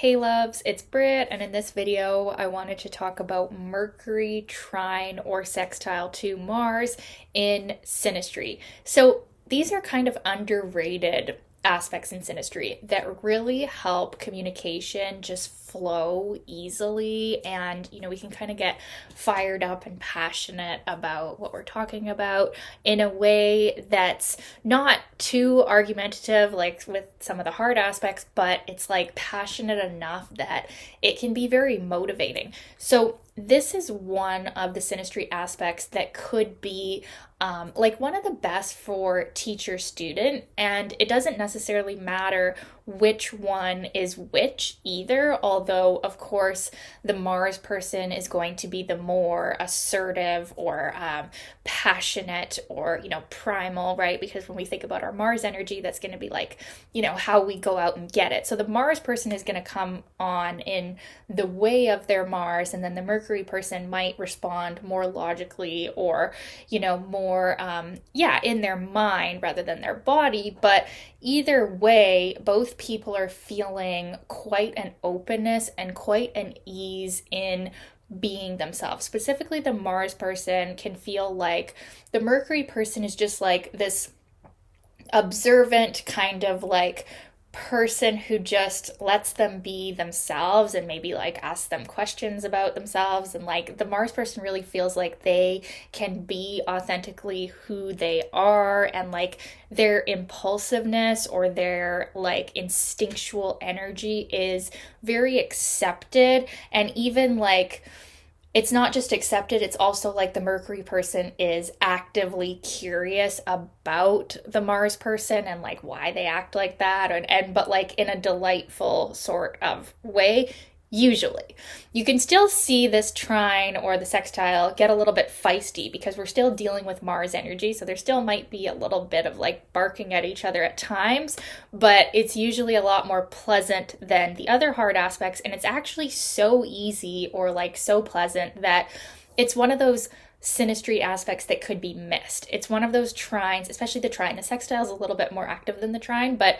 Hey loves, it's Britt, and in this video I wanted to talk about Mercury Trine or Sextile to Mars in Synastry. So these are kind of underrated aspects in Synastry that really help communication just flow easily, and we can kind of get fired up and passionate about what we're talking about in a way that's not too argumentative like with some of the hard aspects, but it's like passionate enough that it can be very motivating. So this is one of the synastry aspects that could be like one of the best for teacher student, and it doesn't necessarily matter which one is which either, although of course the Mars person is going to be the more assertive or passionate or primal, right? Because when we think about our Mars energy, that's going to be like how we go out and get it. So the Mars person is going to come on in the way of their Mars, and then the Mercury person might respond more logically or more in their mind rather than their body. But either way, both people are feeling quite an openness and quite an ease in being themselves. Specifically, the Mars person can feel like the Mercury person is just like this observant kind of like person who just lets them be themselves and maybe like ask them questions about themselves. And like the Mars person really feels like they can be authentically who they are, and like their impulsiveness or their like instinctual energy is very accepted. And even like it's not just accepted, it's also like the Mercury person is actively curious about the Mars person and like why they act like that, and but like in a delightful sort of way. Usually you can still see this trine or the sextile get a little bit feisty because we're still dealing with Mars energy, so there still might be a little bit of like barking at each other at times, but it's usually a lot more pleasant than the other hard aspects. And it's actually so easy or like so pleasant that it's one of those synastry aspects that could be missed. It's one of those trines, especially the trine. The sextile is a little bit more active than the trine, but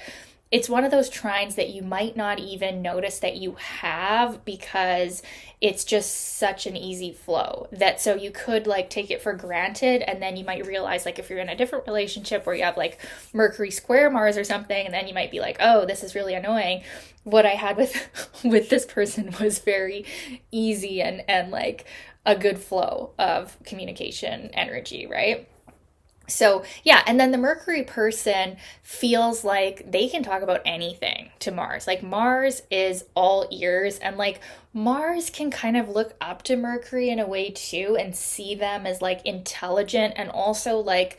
it's one of those trines that you might not even notice that you have because it's just such an easy flow that so you could like take it for granted, and then you might realize like if you're in a different relationship where you have like Mercury square Mars or something, and then you might be like, oh, this is really annoying. What I had with this person was very easy and like a good flow of communication energy, right? So yeah, and then the Mercury person feels like they can talk about anything to Mars. Like Mars is all ears, and like Mars can kind of look up to Mercury in a way too and see them as like intelligent and also like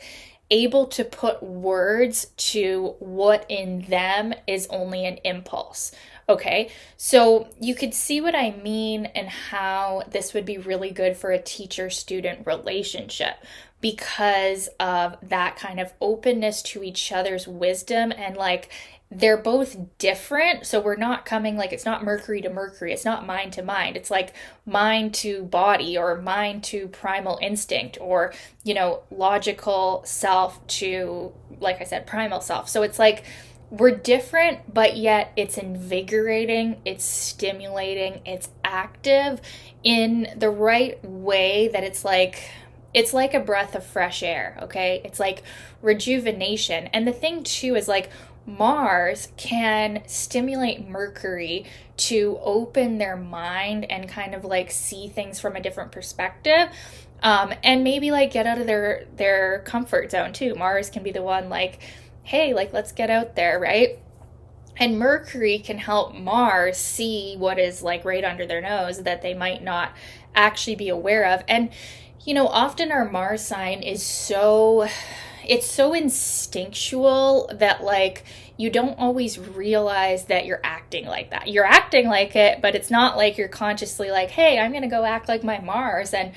able to put words to what in them is only an impulse. Okay, so you could see what I mean and how this would be really good for a teacher-student relationship because of that kind of openness to each other's wisdom. And like they're both different, so we're not coming like it's not Mercury to Mercury, it's not mind to mind, it's like mind to body or mind to primal instinct, or logical self to, like I said, primal self. So it's like we're different, but yet it's invigorating, it's stimulating, it's active in the right way that it's like a breath of fresh air, okay? It's like rejuvenation. And the thing too is like Mars can stimulate Mercury to open their mind and kind of like see things from a different perspective. And maybe like get out of their comfort zone too. Mars can be the one like, hey, like let's get out there, right? And Mercury can help Mars see what is like right under their nose that they might not actually be aware of. And often our Mars sign is so instinctual that like you don't always realize that you're acting like that. You're acting like it, but it's not like you're consciously like, hey, I'm going to go act like my Mars. And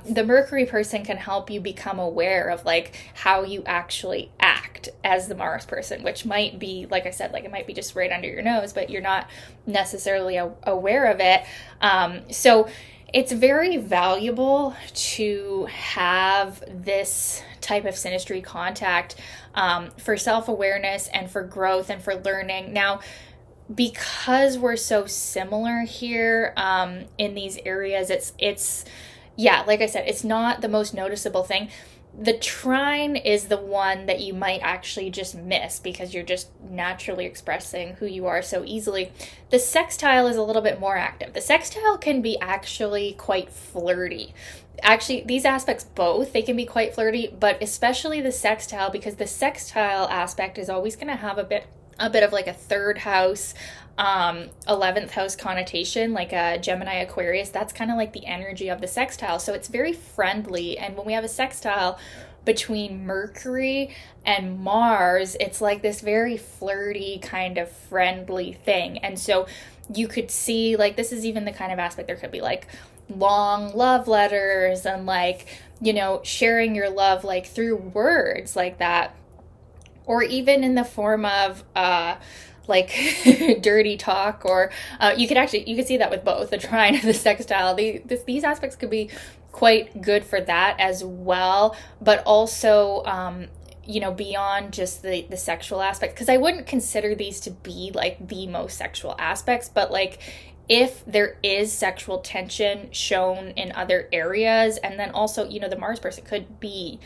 the Mercury person can help you become aware of like how you actually act as the Mars person, which might be, like I said, like it might be just right under your nose, but you're not necessarily aware of it. So it's very valuable to have this type of synastry contact for self-awareness and for growth and for learning. Now, because we're so similar here in these areas, it's yeah, like I said, it's not the most noticeable thing. The trine is the one that you might actually just miss because you're just naturally expressing who you are so easily. The sextile is a little bit more active. The sextile can be actually quite flirty. Actually, these aspects both, they can be quite flirty, but especially the sextile, because the sextile aspect is always going to have a bit of like a third house, 11th house connotation, like a Gemini Aquarius. That's kind of like the energy of the sextile. So it's very friendly. And when we have a sextile between Mercury and Mars, it's like this very flirty kind of friendly thing. And so you could see, like, this is even the kind of aspect there could be like long love letters and like, sharing your love like through words like that, or even in the form of like dirty talk, or you could see that with both the trine and the sextile. These aspects could be quite good for that as well, but also beyond just the sexual aspect, because I wouldn't consider these to be like the most sexual aspects, but like if there is sexual tension shown in other areas, and then also the Mars person could be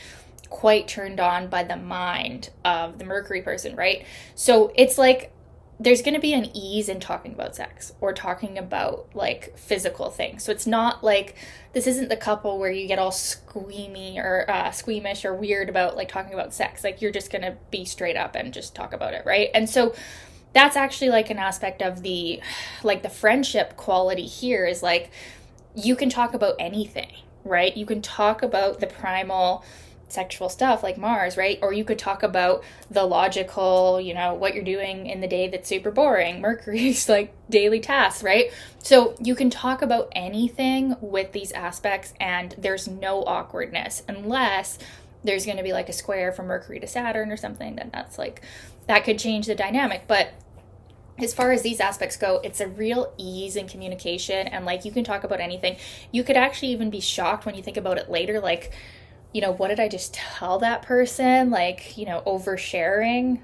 quite turned on by the mind of the Mercury person, right? So it's like there's going to be an ease in talking about sex or talking about like physical things. So it's not like, this isn't the couple where you get all squeamish or weird about like talking about sex. Like you're just going to be straight up and just talk about it, right? And so that's actually like an aspect of the friendship quality here is like you can talk about anything, right? You can talk about the primal sexual stuff like Mars, right? Or you could talk about the logical, what you're doing in the day that's super boring, Mercury's like daily tasks, right? So you can talk about anything with these aspects and there's no awkwardness, unless there's going to be like a square from Mercury to Saturn or something. Then that's like, that could change the dynamic. But as far as these aspects go, it's a real ease in communication, and like you can talk about anything. You could actually even be shocked when you think about it later, like, what did I just tell that person? Like, oversharing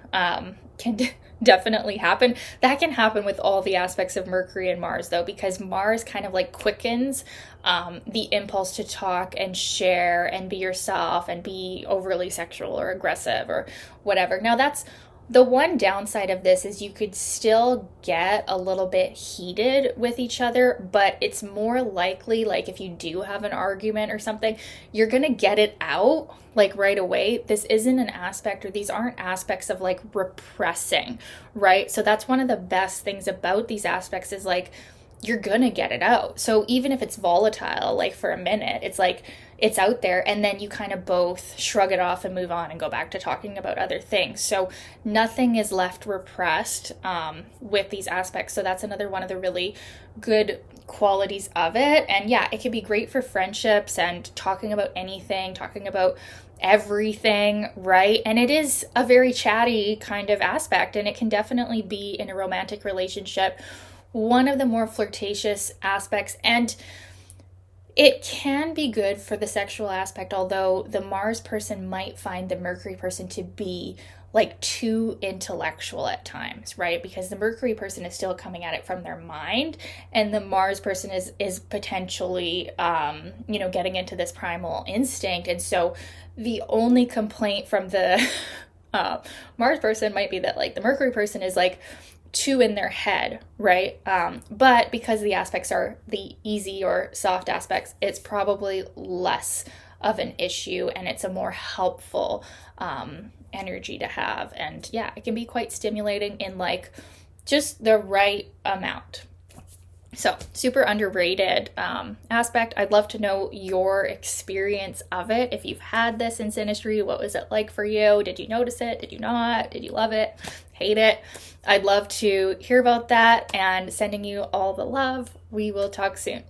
can definitely happen. That can happen with all the aspects of Mercury and Mars, though, because Mars kind of like quickens the impulse to talk and share and be yourself and be overly sexual or aggressive or whatever. Now, that's the one downside of this, is you could still get a little bit heated with each other, but it's more likely, like if you do have an argument or something, you're going to get it out like right away. This isn't an aspect, or these aren't aspects of like repressing, right? So that's one of the best things about these aspects is like, you're gonna get it out. So even if it's volatile, like for a minute, it's like, it's out there, and then you kind of both shrug it off and move on and go back to talking about other things. So nothing is left repressed with these aspects. So that's another one of the really good qualities of it. And yeah, it can be great for friendships and talking about anything, talking about everything, right? And it is a very chatty kind of aspect, and it can definitely be in a romantic relationship one of the more flirtatious aspects, and it can be good for the sexual aspect, although the Mars person might find the Mercury person to be like too intellectual at times, right? Because the Mercury person is still coming at it from their mind, and the Mars person is potentially, getting into this primal instinct. And so the only complaint from the Mars person might be that like the Mercury person is like too in their head, right? But because the aspects are the easy or soft aspects, it's probably less of an issue, and it's a more helpful energy to have. And yeah, it can be quite stimulating in like just the right amount. So super underrated aspect. I'd love to know your experience of it. If you've had this in Synastry, what was it like for you? Did you notice it? Did you not? Did you love it? Hate it? I'd love to hear about that, and sending you all the love. We will talk soon.